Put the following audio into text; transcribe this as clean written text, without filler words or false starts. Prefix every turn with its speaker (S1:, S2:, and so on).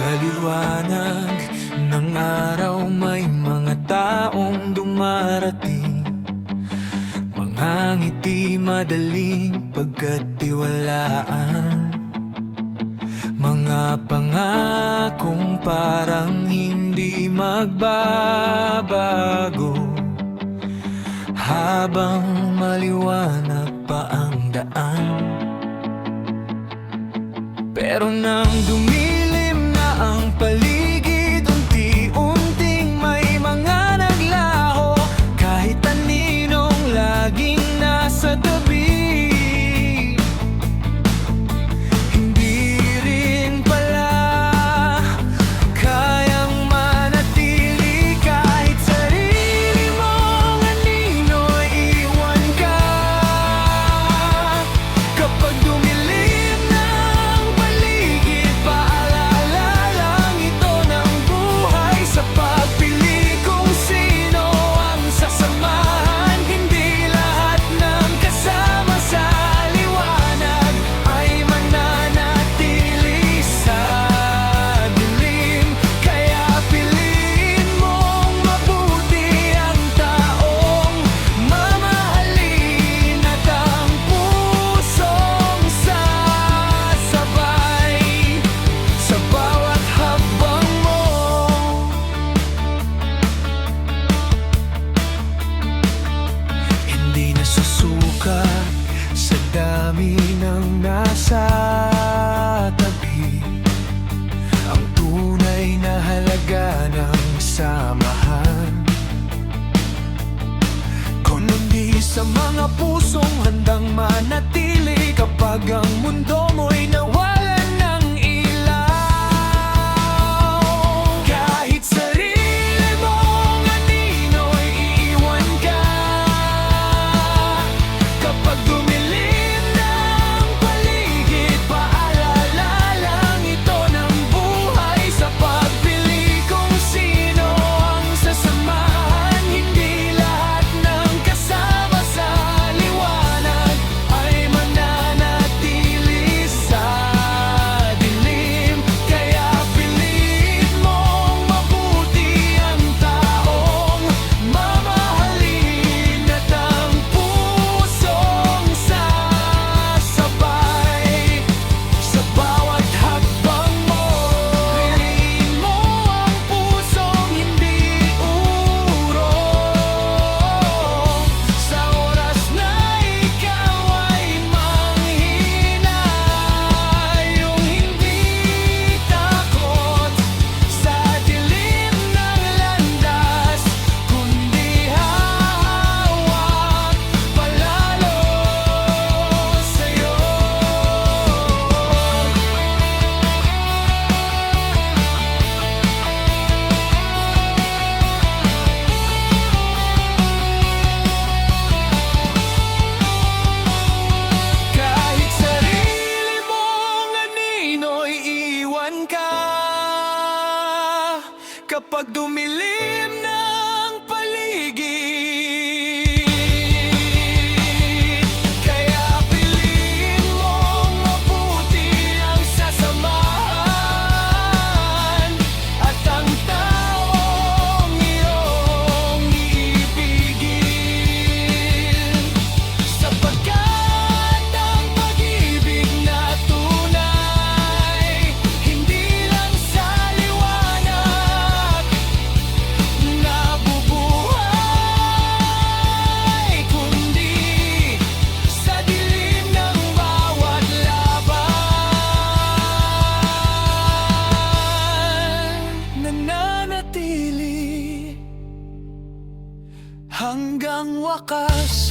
S1: Sa liwanag ng araw may mga taong dumarating, mga ngiti madaling pagkatiwalaan, mga pangakong parang hindi magbabago habang maliwanag pa ang daan. Pero nang dumilim na ang paligid, unti-unting may mga naglaho, kahit aninong laging nasa tabi. Hindi rin pala kayang manatili kahit sarili mong anino'y iwan ka. Kapag dumilim ng paligid, paalala lang ito ng buhay sa pagpili kung sino ang sasamahan. Hindi lahat ng kasama sa liwanag ay mananatili sa dilim, kaya piliin mong mabuti ang taong mamahalin at ang pusong sasabay sa bawat hakbang mo. Hindi nasusuka sa dami ng nasa tabi ang tunay na halaga ng samahan, kundi sa mga pusong handang manatili kapag ang mundo mo'y nawalan ng ilaw. Kahit sarili mong anino'y iiwan ka. Kapag dumilim ng paligid, paalala lang ito ng buhay sa pagpili kung sino ang sasamahan. Hindi lahat ng kasama sa liwanag ay mananatili sa dilim, kaya piliin mong mabuti ang taong mamahalin at ang pusong sasabay sa bawat hakbang mo. Piliin mo ang pusong hindi urong sa oras na ikaw ay manghina, yung hindi takot sa dilim ng landas, kundi hawak palalo sa'yo. Kahit sarili mong anino'y iwan ka. Kapag dumilim ng paligid, kaya piliin mong mabuti ang sasamahan at ang taong iyong iibigin, sapagkat ang pag-ibig na tunay hindi lang sa liwanag nabubuhay, kundi sa dilim ng bawat laban, nananatili hanggang wakas.